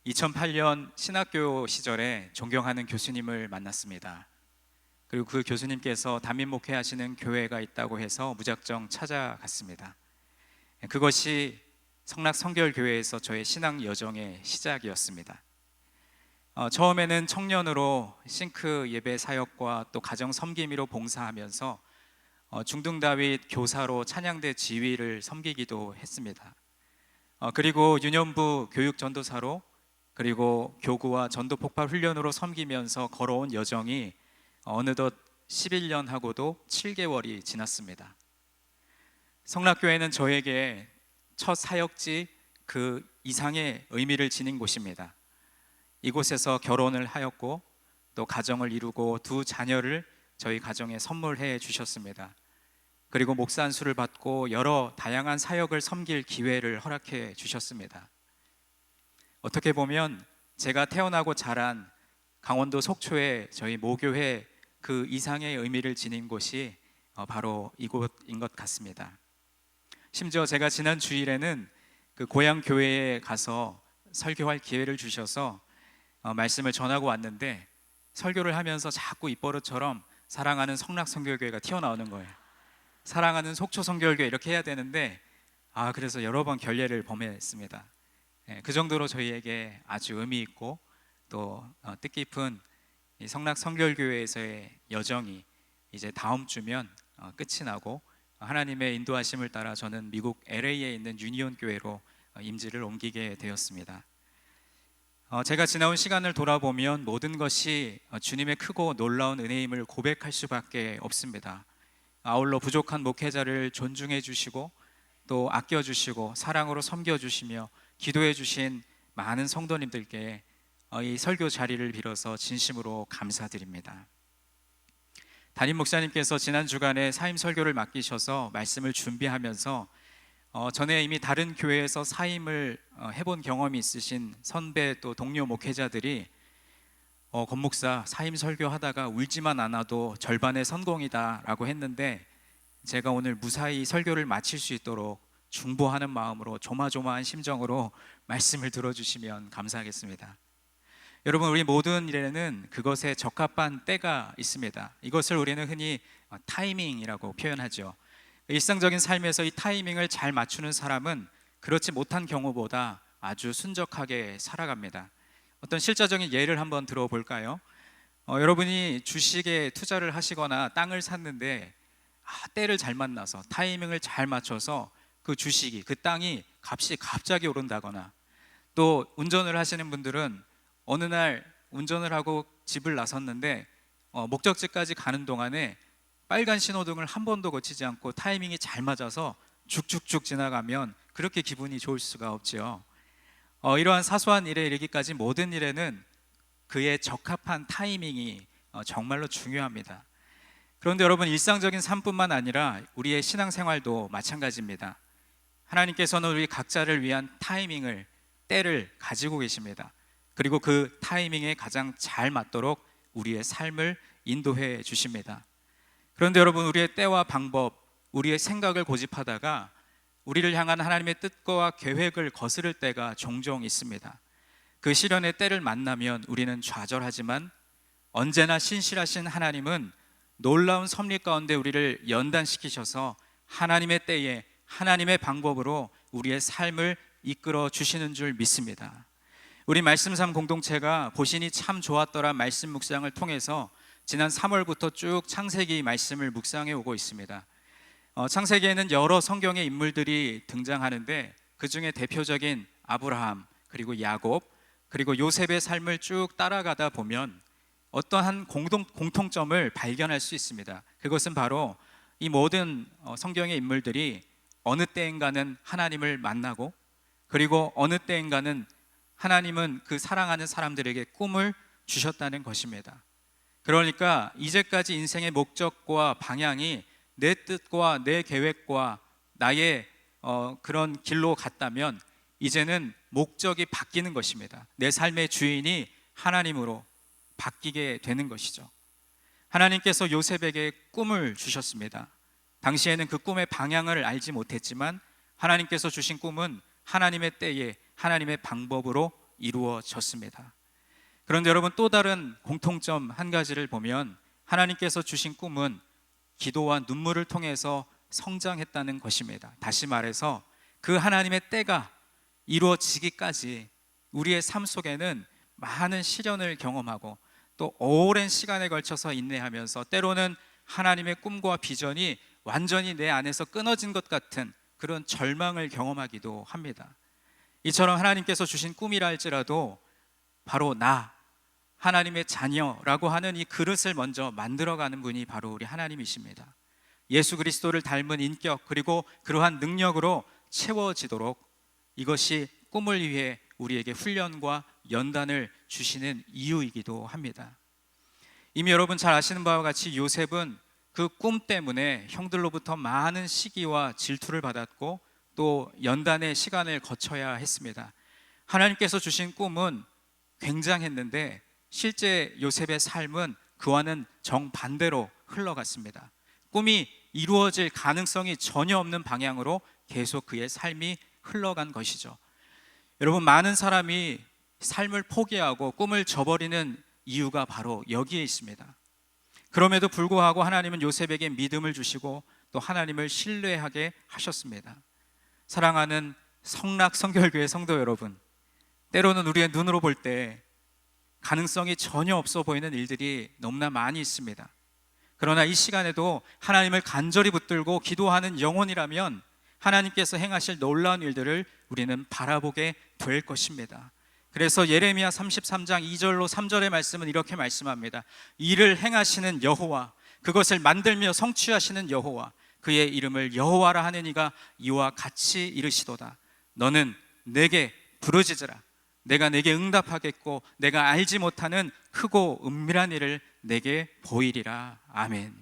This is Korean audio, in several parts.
2008년 신학교 시절에 존경하는 교수님을 만났습니다. 그리고 그 교수님께서 담임 목회하시는 교회가 있다고 해서 무작정 찾아갔습니다. 그것이 성락성결교회에서 저의 신앙 여정의 시작이었습니다. 처음에는 청년으로 싱크 예배 사역과 또 가정 섬김이로 봉사하면서 중등다윗 교사로 찬양대 지휘를 섬기기도 했습니다. 그리고 유년부 교육전도사로, 그리고 교구와 전도폭발 훈련으로 섬기면서 걸어온 여정이 어느덧 11년 하고도 7개월이 지났습니다. 성락교회는 저에게 첫 사역지 그 이상의 의미를 지닌 곳입니다. 이곳에서 결혼을 하였고 또 가정을 이루고 두 자녀를 저희 가정에 선물해 주셨습니다. 그리고 목사 안수를 받고 여러 다양한 사역을 섬길 기회를 허락해 주셨습니다. 어떻게 보면 제가 태어나고 자란 강원도 속초의 저희 모교회 그 이상의 의미를 지닌 곳이 바로 이곳인 것 같습니다. 심지어 제가 지난 주일에는 그 고향 교회에 가서 설교할 기회를 주셔서 말씀을 전하고 왔는데, 설교를 하면서 자꾸 입버릇처럼 사랑하는 성락성결교회가 튀어나오는 거예요. 사랑하는 속초성결교회 이렇게 해야 되는데 그래서 여러 번 결례를 범했습니다. 그 정도로 저희에게 아주 의미 있고 또 뜻깊은 이 성락성결교회에서의 여정이 이제 다음 주면 끝이 나고, 하나님의 인도하심을 따라 저는 미국 LA에 있는 유니온 교회로 임지를 옮기게 되었습니다. 제가 지나온 시간을 돌아보면 모든 것이 주님의 크고 놀라운 은혜임을 고백할 수밖에 없습니다. 아울러 부족한 목회자를 존중해 주시고 또 아껴 주시고 사랑으로 섬겨 주시며 기도해 주신 많은 성도님들께 이 설교 자리를 빌어서 진심으로 감사드립니다. 담임 목사님께서 지난 주간에 사임 설교를 맡기셔서 말씀을 준비하면서 전에 이미 다른 교회에서 사임을 해본 경험이 있으신 선배 또 동료 목회자들이 권 목사 사임 설교하다가 울지만 않아도 절반의 성공이다 라고 했는데, 제가 오늘 무사히 설교를 마칠 수 있도록 중보하는 마음으로 조마조마한 심정으로 말씀을 들어주시면 감사하겠습니다. 여러분, 우리 모든 일에는 그것에 적합한 때가 있습니다. 이것을 우리는 흔히 타이밍이라고 표현하죠. 일상적인 삶에서 이 타이밍을 잘 맞추는 사람은 그렇지 못한 경우보다 아주 순적하게 살아갑니다. 어떤 실제적인 예를 한번 들어볼까요? 여러분이 주식에 투자를 하시거나 땅을 샀는데 때를 잘 만나서 타이밍을 잘 맞춰서 그 주식이, 그 땅이 값이 갑자기 오른다거나, 또 운전을 하시는 분들은 어느 날 운전을 하고 집을 나섰는데 목적지까지 가는 동안에 빨간 신호등을 한 번도 거치지 않고 타이밍이 잘 맞아서 쭉쭉쭉 지나가면 그렇게 기분이 좋을 수가 없지요. 이러한 사소한 일에 이르기까지 모든 일에는 그의 적합한 타이밍이 정말로 중요합니다. 그런데 여러분, 일상적인 삶뿐만 아니라 우리의 신앙생활도 마찬가지입니다. 하나님께서는 우리 각자를 위한 타이밍을, 때를 가지고 계십니다. 그리고 그 타이밍에 가장 잘 맞도록 우리의 삶을 인도해 주십니다. 그런데 여러분, 우리의 때와 방법, 우리의 생각을 고집하다가 우리를 향한 하나님의 뜻과 계획을 거스를 때가 종종 있습니다. 그 시련의 때를 만나면 우리는 좌절하지만 언제나 신실하신 하나님은 놀라운 섭리 가운데 우리를 연단시키셔서 하나님의 때에 하나님의 방법으로 우리의 삶을 이끌어 주시는 줄 믿습니다. 우리 말씀 삶 공동체가 보신이 참 좋았더라 말씀 묵상을 통해서 지난 3월부터 쭉 창세기 말씀을 묵상해 오고 있습니다. 창세기에는 여러 성경의 인물들이 등장하는데 그 중에 대표적인 아브라함, 그리고 야곱, 그리고 요셉의 삶을 쭉 따라가다 보면 어떠한 공통점을 발견할 수 있습니다. 그것은 바로 이 모든 성경의 인물들이 어느 때인가는 하나님을 만나고, 그리고 어느 때인가는 하나님은 그 사랑하는 사람들에게 꿈을 주셨다는 것입니다. 그러니까 이제까지 인생의 목적과 방향이 내 뜻과 내 계획과 나의 그런 길로 갔다면 이제는 목적이 바뀌는 것입니다. 내 삶의 주인이 하나님으로 바뀌게 되는 것이죠. 하나님께서 요셉에게 꿈을 주셨습니다. 당시에는 그 꿈의 방향을 알지 못했지만 하나님께서 주신 꿈은 하나님의 때에 하나님의 방법으로 이루어졌습니다. 그런데 여러분, 또 다른 공통점 한 가지를 보면 하나님께서 주신 꿈은 기도와 눈물을 통해서 성장했다는 것입니다. 다시 말해서 그 하나님의 때가 이루어지기까지 우리의 삶 속에는 많은 시련을 경험하고 또 오랜 시간에 걸쳐서 인내하면서 때로는 하나님의 꿈과 비전이 완전히 내 안에서 끊어진 것 같은 그런 절망을 경험하기도 합니다. 이처럼 하나님께서 주신 꿈이라 할지라도 바로 나, 하나님의 자녀라고 하는 이 그릇을 먼저 만들어가는 분이 바로 우리 하나님이십니다. 예수 그리스도를 닮은 인격 그리고 그러한 능력으로 채워지도록 이것이 꿈을 위해 우리에게 훈련과 연단을 주시는 이유이기도 합니다. 이미 여러분 잘 아시는 바와 같이 요셉은 그 꿈 때문에 형들로부터 많은 시기와 질투를 받았고 또 연단의 시간을 거쳐야 했습니다. 하나님께서 주신 꿈은 굉장했는데 실제 요셉의 삶은 그와는 정반대로 흘러갔습니다. 꿈이 이루어질 가능성이 전혀 없는 방향으로 계속 그의 삶이 흘러간 것이죠. 여러분, 많은 사람이 삶을 포기하고 꿈을 저버리는 이유가 바로 여기에 있습니다. 그럼에도 불구하고 하나님은 요셉에게 믿음을 주시고 또 하나님을 신뢰하게 하셨습니다. 사랑하는 성락성결교회 성도 여러분, 때로는 우리의 눈으로 볼 때 가능성이 전혀 없어 보이는 일들이 너무나 많이 있습니다. 그러나 이 시간에도 하나님을 간절히 붙들고 기도하는 영혼이라면 하나님께서 행하실 놀라운 일들을 우리는 바라보게 될 것입니다. 그래서 예레미야 33장 2절로 3절의 말씀은 이렇게 말씀합니다. 이를 행하시는 여호와, 그것을 만들며 성취하시는 여호와, 그의 이름을 여호와라 하는 이가 이와 같이 이르시도다. 너는 내게 부르짖으라. 내가 내게 응답하겠고 내가 알지 못하는 크고 은밀한 일을 내게 보이리라. 아멘.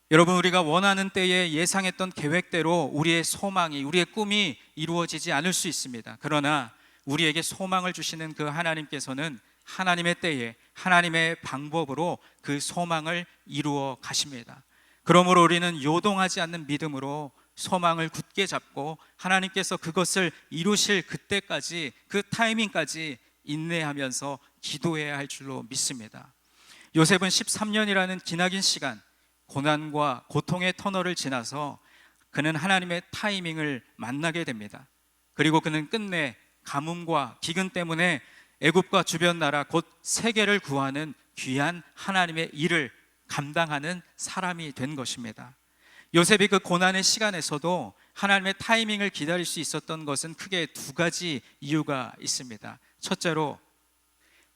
여러분, 우리가 원하는 때에 예상했던 계획대로 우리의 소망이, 우리의 꿈이 이루어지지 않을 수 있습니다. 그러나 우리에게 소망을 주시는 그 하나님께서는 하나님의 때에 하나님의 방법으로 그 소망을 이루어 가십니다. 그러므로 우리는 요동하지 않는 믿음으로 소망을 굳게 잡고 하나님께서 그것을 이루실 그때까지, 그 타이밍까지 인내하면서 기도해야 할 줄로 믿습니다. 요셉은 13년이라는 기나긴 시간, 고난과 고통의 터널을 지나서 그는 하나님의 타이밍을 만나게 됩니다. 그리고 그는 끝내 가뭄과 기근 때문에 애굽과 주변 나라 곧 세계를 구하는 귀한 하나님의 일을 감당하는 사람이 된 것입니다. 요셉이 그 고난의 시간에서도 하나님의 타이밍을 기다릴 수 있었던 것은 크게 두 가지 이유가 있습니다. 첫째로,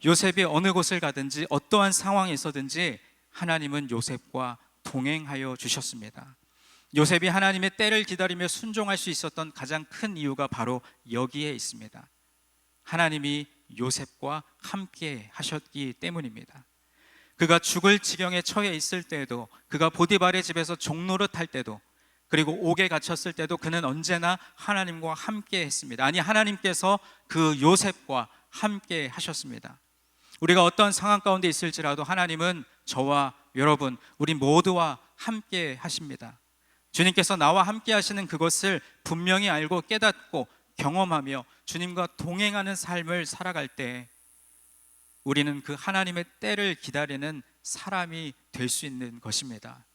요셉이 어느 곳을 가든지 어떠한 상황에서든지 하나님은 요셉과 동행하여 주셨습니다. 요셉이 하나님의 때를 기다리며 순종할 수 있었던 가장 큰 이유가 바로 여기에 있습니다. 하나님이 요셉과 함께 하셨기 때문입니다. 그가 죽을 지경에 처해 있을 때에도, 그가 보디발의 집에서 종노릇 할 때도, 그리고 옥에 갇혔을 때도 그는 언제나 하나님과 함께 했습니다. 아니, 하나님께서 그 요셉과 함께 하셨습니다. 우리가 어떤 상황 가운데 있을지라도 하나님은 저와 여러분, 우리 모두와 함께 하십니다. 주님께서 나와 함께 하시는 그것을 분명히 알고 깨닫고 경험하며 주님과 동행하는 삶을 살아갈 때 우리는 그 하나님의 때를 기다리는 사람이 될 수 있는 것입니다.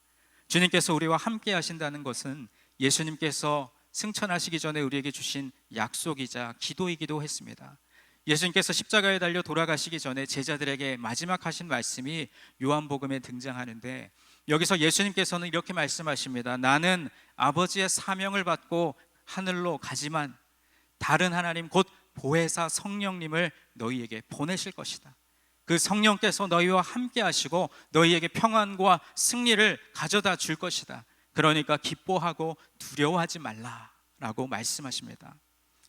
주님께서 우리와 함께 하신다는 것은 예수님께서 승천하시기 전에 우리에게 주신 약속이자 기도이기도 했습니다. 예수님께서 십자가에 달려 돌아가시기 전에 제자들에게 마지막 하신 말씀이 요한복음에 등장하는데, 여기서 예수님께서는 이렇게 말씀하십니다. 나는 아버지의 사명을 받고 하늘로 가지만 다른 하나님 곧 보혜사 성령님을 너희에게 보내실 것이다. 그 성령께서 너희와 함께 하시고 너희에게 평안과 승리를 가져다 줄 것이다. 그러니까 기뻐하고 두려워하지 말라라고 말씀하십니다.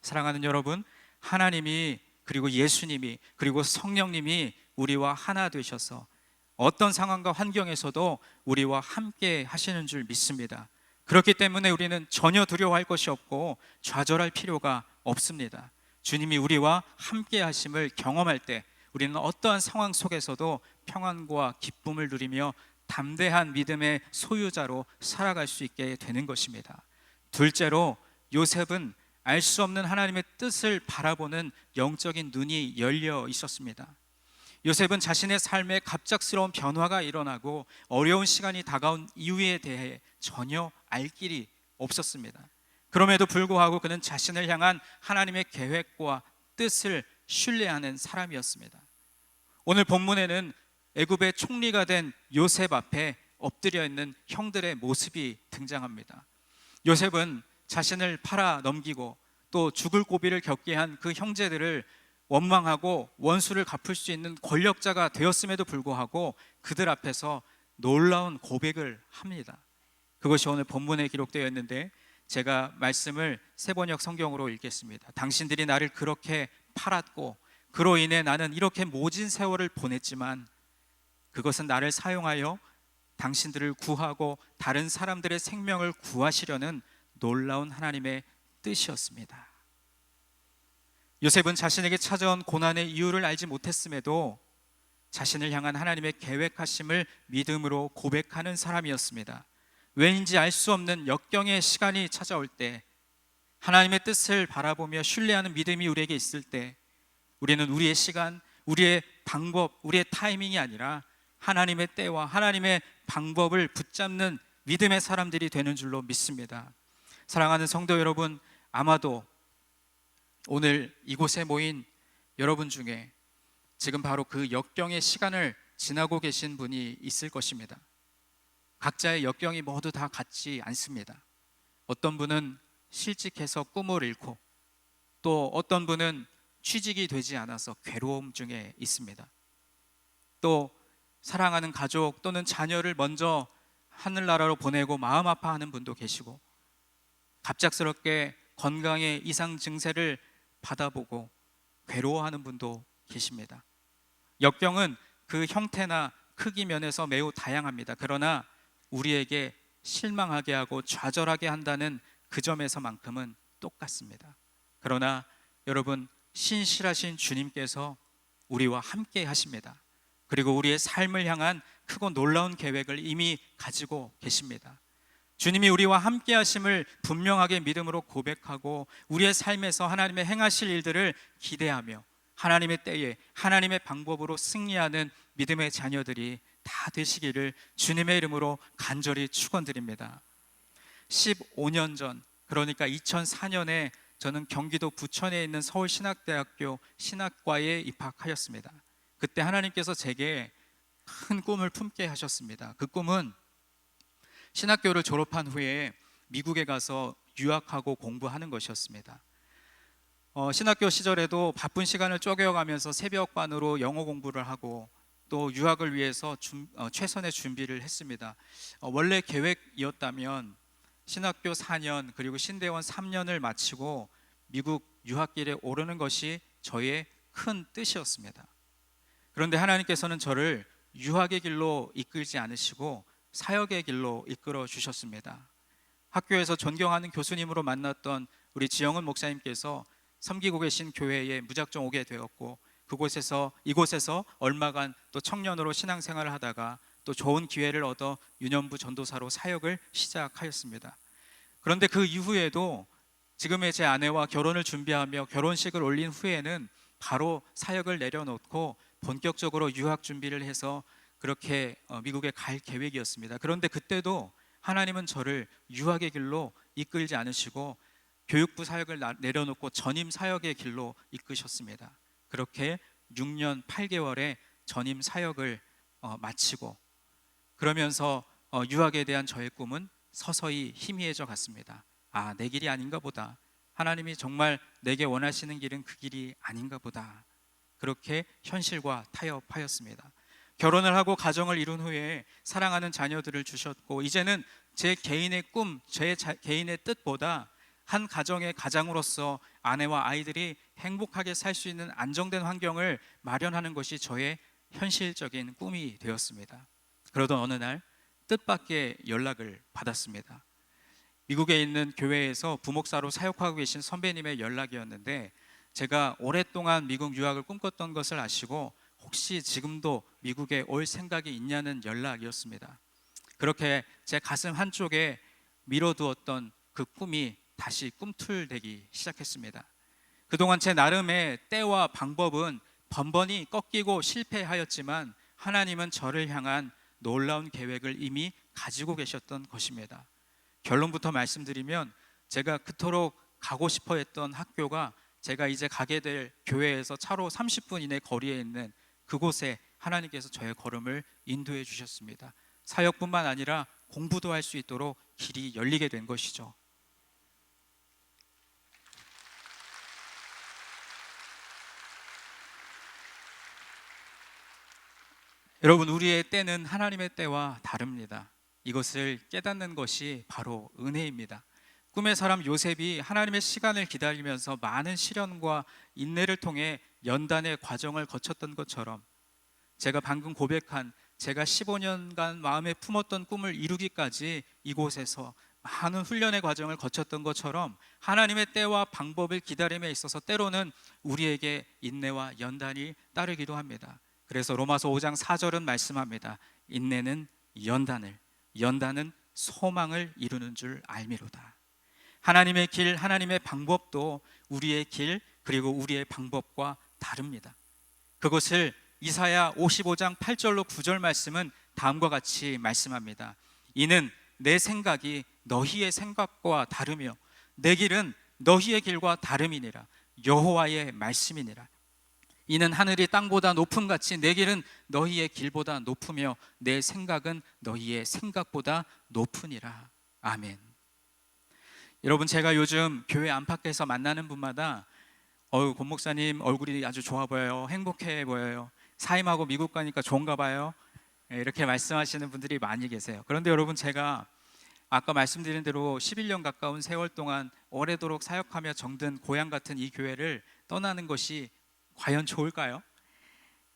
사랑하는 여러분, 하나님이 그리고 예수님이 그리고 성령님이 우리와 하나 되셔서 어떤 상황과 환경에서도 우리와 함께 하시는 줄 믿습니다. 그렇기 때문에 우리는 전혀 두려워할 것이 없고 좌절할 필요가 없습니다. 주님이 우리와 함께 하심을 경험할 때 우리는 어떠한 상황 속에서도 평안과 기쁨을 누리며 담대한 믿음의 소유자로 살아갈 수 있게 되는 것입니다. 둘째로, 요셉은 알 수 없는 하나님의 뜻을 바라보는 영적인 눈이 열려 있었습니다. 요셉은 자신의 삶에 갑작스러운 변화가 일어나고 어려운 시간이 다가온 이유에 대해 전혀 알 길이 없었습니다. 그럼에도 불구하고 그는 자신을 향한 하나님의 계획과 뜻을 신뢰하는 사람이었습니다. 오늘 본문에는 애굽의 총리가 된 요셉 앞에 엎드려 있는 형들의 모습이 등장합니다. 요셉은 자신을 팔아 넘기고 또 죽을 고비를 겪게 한 그 형제들을 원망하고 원수를 갚을 수 있는 권력자가 되었음에도 불구하고 그들 앞에서 놀라운 고백을 합니다. 그것이 오늘 본문에 기록되어 있는데 제가 말씀을 세번역 성경으로 읽겠습니다. 당신들이 나를 그렇게 팔았고 그로 인해 나는 이렇게 모진 세월을 보냈지만 그것은 나를 사용하여 당신들을 구하고 다른 사람들의 생명을 구하시려는 놀라운 하나님의 뜻이었습니다. 요셉은 자신에게 찾아온 고난의 이유를 알지 못했음에도 자신을 향한 하나님의 계획하심을 믿음으로 고백하는 사람이었습니다. 왜인지 알 수 없는 역경의 시간이 찾아올 때, 하나님의 뜻을 바라보며 신뢰하는 믿음이 우리에게 있을 때, 우리는 우리의 시간, 우리의 방법, 우리의 타이밍이 아니라 하나님의 때와 하나님의 방법을 붙잡는 믿음의 사람들이 되는 줄로 믿습니다. 사랑하는 성도 여러분, 아마도 오늘 이곳에 모인 여러분 중에 지금 바로 그 역경의 시간을 지나고 계신 분이 있을 것입니다. 각자의 역경이 모두 다 같지 않습니다. 어떤 분은 실직해서 꿈을 잃고, 또 어떤 분은 취직이 되지 않아서 괴로움 중에 있습니다. 또 사랑하는 가족 또는 자녀를 먼저 하늘나라로 보내고 마음 아파하는 분도 계시고, 갑작스럽게 건강의 이상 증세를 받아보고 괴로워하는 분도 계십니다. 역경은 그 형태나 크기 면에서 매우 다양합니다. 그러나 우리에게 실망하게 하고 좌절하게 한다는 그 점에서만큼은 똑같습니다. 그러나 여러분, 신실하신 주님께서 우리와 함께 하십니다. 그리고 우리의 삶을 향한 크고 놀라운 계획을 이미 가지고 계십니다. 주님이 우리와 함께 하심을 분명하게 믿음으로 고백하고 우리의 삶에서 하나님의 행하실 일들을 기대하며 하나님의 때에 하나님의 방법으로 승리하는 믿음의 자녀들이 다 되시기를 주님의 이름으로 간절히 축원드립니다. 15년 전, 그러니까 2004년에 저는 경기도 부천에 있는 서울신학대학교 신학과에 입학하였습니다. 그때 하나님께서 제게 큰 꿈을 품게 하셨습니다. 그 꿈은 신학교를 졸업한 후에 미국에 가서 유학하고 공부하는 것이었습니다. 신학교 시절에도 바쁜 시간을 쪼개어가면서 새벽반으로 영어 공부를 하고 또 유학을 위해서 최선의 준비를 했습니다. 원래 계획이었다면 신학교 4년 그리고 신대원 3년을 마치고 미국 유학길에 오르는 것이 저의 큰 뜻이었습니다. 그런데 하나님께서는 저를 유학의 길로 이끌지 않으시고 사역의 길로 이끌어 주셨습니다. 학교에서 존경하는 교수님으로 만났던 우리 지영은 목사님께서 섬기고 계신 교회에 무작정 오게 되었고, 이곳에서 얼마간 또 청년으로 신앙생활을 하다가 또 좋은 기회를 얻어 유년부 전도사로 사역을 시작하였습니다. 그런데 그 이후에도 지금의 제 아내와 결혼을 준비하며 결혼식을 올린 후에는 바로 사역을 내려놓고 본격적으로 유학 준비를 해서 그렇게 미국에 갈 계획이었습니다. 그런데 그때도 하나님은 저를 유학의 길로 이끌지 않으시고 교육부 사역을 내려놓고 전임 사역의 길로 이끄셨습니다. 그렇게 6년 8개월의 전임 사역을 마치고, 그러면서 유학에 대한 저의 꿈은 서서히 희미해져 갔습니다. 내 길이 아닌가 보다. 하나님이 정말 내게 원하시는 길은 그 길이 아닌가 보다. 그렇게 현실과 타협하였습니다. 결혼을 하고 가정을 이룬 후에 사랑하는 자녀들을 주셨고, 이제는 제 개인의 꿈, 개인의 뜻보다 한 가정의 가장으로서 아내와 아이들이 행복하게 살 수 있는 안정된 환경을 마련하는 것이 저의 현실적인 꿈이 되었습니다. 그러던 어느 날 뜻밖의 연락을 받았습니다. 미국에 있는 교회에서 부목사로 사역하고 계신 선배님의 연락이었는데, 제가 오랫동안 미국 유학을 꿈꿨던 것을 아시고 혹시 지금도 미국에 올 생각이 있냐는 연락이었습니다. 그렇게 제 가슴 한쪽에 밀어두었던 그 꿈이 다시 꿈틀대기 시작했습니다. 그동안 제 나름의 때와 방법은 번번이 꺾이고 실패하였지만 하나님은 저를 향한 놀라운 계획을 이미 가지고 계셨던 것입니다. 결론부터 말씀드리면 제가 그토록 가고 싶어 했던 학교가 제가 이제 가게 될 교회에서 차로 30분 이내 거리에 있는 그곳에 하나님께서 저의 걸음을 인도해 주셨습니다. 사역뿐만 아니라 공부도 할 수 있도록 길이 열리게 된 것이죠. 여러분, 우리의 때는 하나님의 때와 다릅니다. 이것을 깨닫는 것이 바로 은혜입니다. 꿈의 사람 요셉이 하나님의 시간을 기다리면서 많은 시련과 인내를 통해 연단의 과정을 거쳤던 것처럼, 제가 방금 고백한 제가 15년간 마음에 품었던 꿈을 이루기까지 이곳에서 많은 훈련의 과정을 거쳤던 것처럼 하나님의 때와 방법을 기다림에 있어서 때로는 우리에게 인내와 연단이 따르기도 합니다. 그래서 로마서 5장 4절은 말씀합니다. 인내는 연단을, 연단은 소망을 이루는 줄 알미로다. 하나님의 길, 하나님의 방법도 우리의 길 그리고 우리의 방법과 다릅니다. 그것을 이사야 55장 8절로 9절 말씀은 다음과 같이 말씀합니다. 이는 내 생각이 너희의 생각과 다르며 내 길은 너희의 길과 다름이니라. 여호와의 말씀이니라. 이는 하늘이 땅보다 높음 같이 내 길은 너희의 길보다 높으며 내 생각은 너희의 생각보다 높으니라. 아멘. 여러분, 제가 요즘 교회 안팎에서 만나는 분마다 권 목사님 얼굴이 아주 좋아 보여요, 행복해 보여요, 사임하고 미국 가니까 좋은가 봐요, 이렇게 말씀하시는 분들이 많이 계세요. 그런데 여러분, 제가 아까 말씀드린 대로 11년 가까운 세월 동안 오래도록 사역하며 정든 고향 같은 이 교회를 떠나는 것이 과연 좋을까요?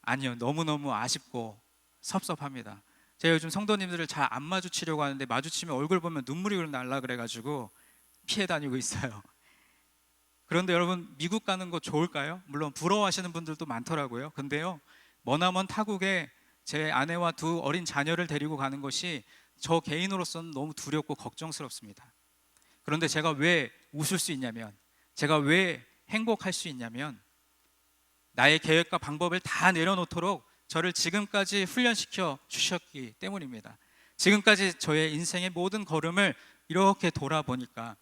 아니요, 너무너무 아쉽고 섭섭합니다. 제가 요즘 성도님들을 잘 안 마주치려고 하는데 마주치면 얼굴 보면 눈물이 날라 그래가지고 피해 다니고 있어요. 그런데 여러분, 미국 가는 거 좋을까요? 물론 부러워하시는 분들도 많더라고요. 근데요, 머나먼 타국에 제 아내와 두 어린 자녀를 데리고 가는 것이 저 개인으로서는 너무 두렵고 걱정스럽습니다. 그런데 제가 왜 웃을 수 있냐면, 제가 왜 행복할 수 있냐면, 나의 계획과 방법을 다 내려놓도록 저를 지금까지 훈련시켜 주셨기 때문입니다. 지금까지 저의 인생의 모든 걸음을 이렇게 돌아보니까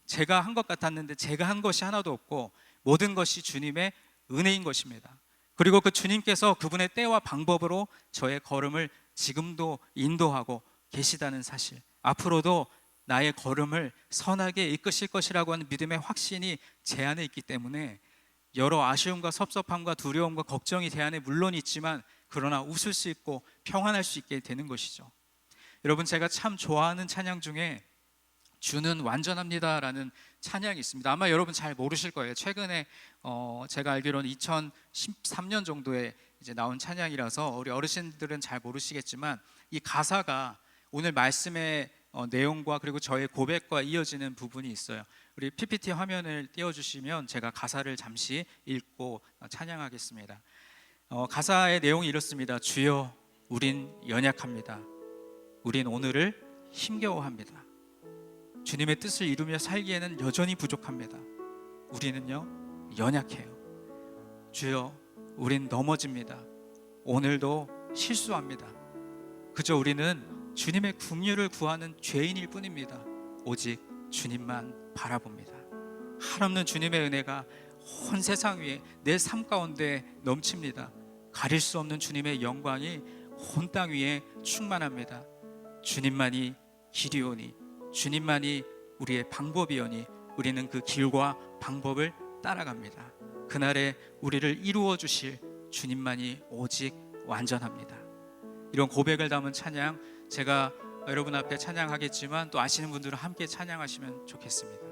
제가 한 것 같았는데 제가 한 것이 하나도 없고 모든 것이 주님의 은혜인 것입니다. 그리고 그 주님께서 그분의 때와 방법으로 저의 걸음을 지금도 인도하고 계시다는 사실, 앞으로도 나의 걸음을 선하게 이끄실 것이라고 하는 믿음의 확신이 제 안에 있기 때문에 여러 아쉬움과 섭섭함과 두려움과 걱정이 제 안에 물론 있지만 그러나 웃을 수 있고 평안할 수 있게 되는 것이죠. 여러분, 제가 참 좋아하는 찬양 중에 주는 완전합니다라는 찬양이 있습니다. 아마 여러분 잘 모르실 거예요. 최근에 제가 알기로는 2013년 정도에 이제 나온 찬양이라서 우리 어르신들은 잘 모르시겠지만 이 가사가 오늘 말씀의 내용과 그리고 저의 고백과 이어지는 부분이 있어요. 우리 PPT 화면을 띄워주시면 제가 가사를 잠시 읽고 찬양하겠습니다. 가사의 내용이 이렇습니다. 주여, 우린 연약합니다. 우린 오늘을 힘겨워합니다. 주님의 뜻을 이루며 살기에는 여전히 부족합니다. 우리는요, 연약해요. 주여, 우린 넘어집니다. 오늘도 실수합니다. 그저 우리는 주님의 긍휼을 구하는 죄인일 뿐입니다. 오직 주님만 바라봅니다. 한없는 주님의 은혜가 온 세상 위에 내 삶 가운데 넘칩니다. 가릴 수 없는 주님의 영광이 온 땅 위에 충만합니다. 주님만이 길이오니, 주님만이 우리의 방법이오니 우리는 그 길과 방법을 따라갑니다. 그날에 우리를 이루어 주실 주님만이 오직 완전합니다. 이런 고백을 담은 찬양, 제가 여러분 앞에 찬양하겠지만 또 아시는 분들은 함께 찬양하시면 좋겠습니다.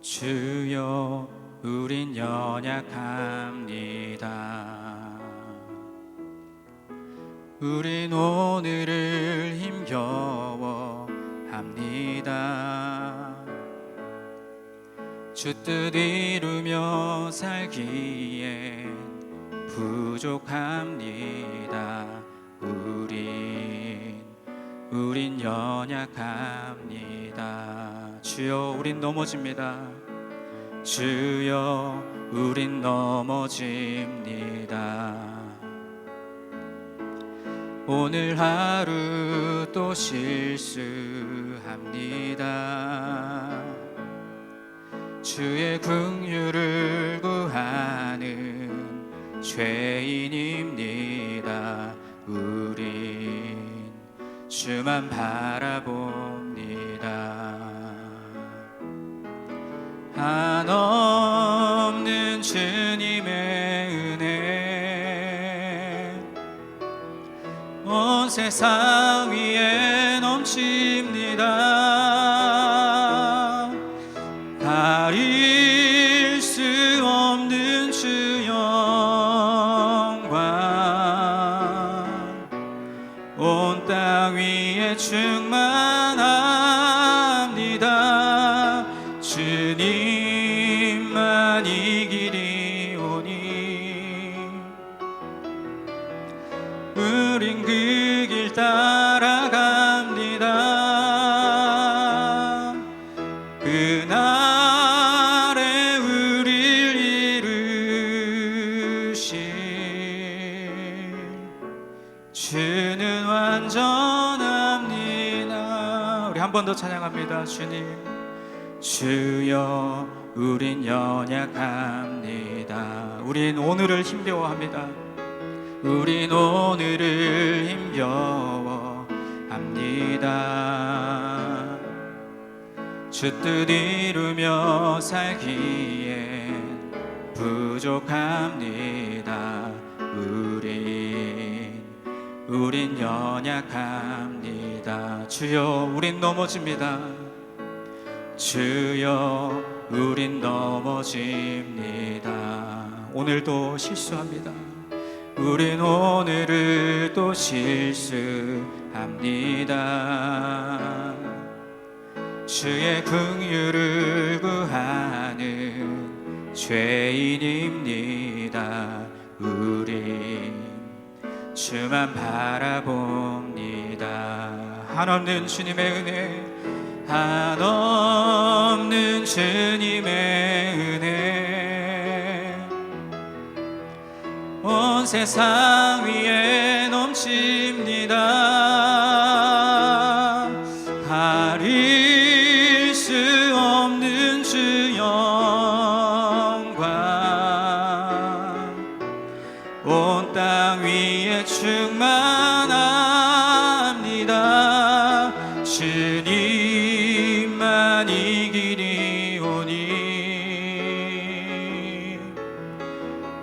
주여, 우린 연약합니다. 우린 오늘을 힘겨워합니다. 주 뜻 이루며 살기에 부족합니다. 우린 연약합니다. 주여, 우린 넘어집니다. 주여, 우린 넘어집니다. 오늘 하루 또 실수합니다. 주의 긍휼을 구하는 죄인입니다. 우린 주만 바라봅니다. 한없는 주님의 은혜 온 세상 위에 넘칩니다. 가릴 수 없는 주 영광 온 땅 위에 충만합니다. 주님만 이 길이 오니 우린 그 길 따라갑니다. 그날에 우릴 이루실 주는 완전합니다. 우리 한 번 더 찬양합니다. 주여, 우린 연약합니다. 우린 오늘을 힘겨워합니다. 우린 오늘을 힘겨워합니다. 주 뜻 이루며 살기에 부족합니다. 우린 연약합니다. 주여, 우린 넘어집니다. 주여, 우린 넘어집니다. 오늘도 실수합니다. 우린 오늘을 또 실수합니다. 주의 긍휼을 구하는 죄인입니다. 우린 주만 바라봅니다. 한없는 주님의 은혜, 한없는 주님의 은혜 온 세상 위에 넘칩니다. 가릴 수 없는 주 영광 온 땅 위에 충만합니다. 주님만 이 길이 오니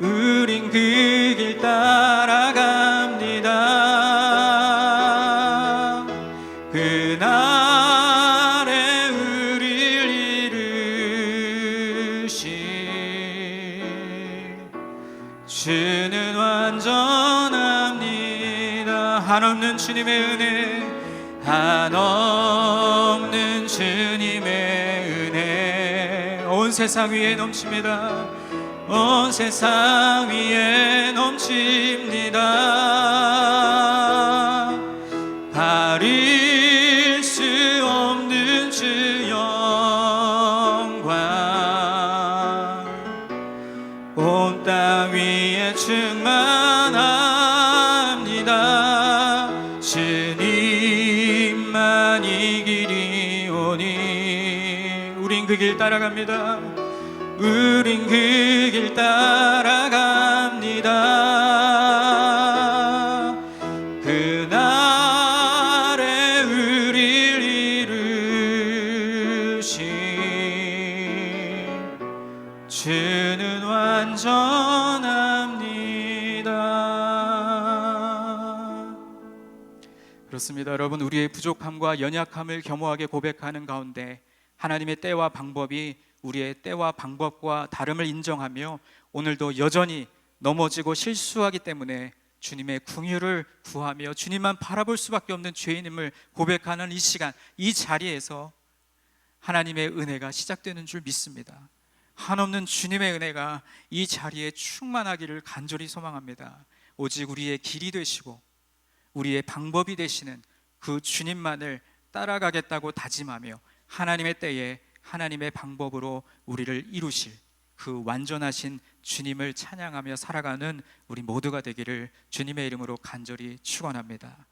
우린 그 길 따라갑니다. 그날에 우릴 이루실 주는 완전합니다. 한없는 주님의 은혜, 한없는 주님의 은혜 온 세상 위에 넘칩니다. 온 세상 위에 넘칩니다. 가릴 수 없는 주 영광 온 땅 위에 충만합니다. 주님만 이 길이 오니 우린 그 길 따라갑니다. 우린 그 길 따라갑니다. 그날에 우릴 이루신 주는 완전합니다. 그렇습니다. 여러분, 우리의 부족함과 연약함을 겸허하게 고백하는 가운데 하나님의 때와 방법이 우리의 때와 방법과 다름을 인정하며 오늘도 여전히 넘어지고 실수하기 때문에 주님의 긍휼을 구하며 주님만 바라볼 수밖에 없는 죄인임을 고백하는 이 시간, 이 자리에서 하나님의 은혜가 시작되는 줄 믿습니다. 한없는 주님의 은혜가 이 자리에 충만하기를 간절히 소망합니다. 오직 우리의 길이 되시고 우리의 방법이 되시는 그 주님만을 따라가겠다고 다짐하며 하나님의 때에 하나님의 방법으로 우리를 이루실 그 완전하신 주님을 찬양하며 살아가는 우리 모두가 되기를 주님의 이름으로 간절히 축원합니다.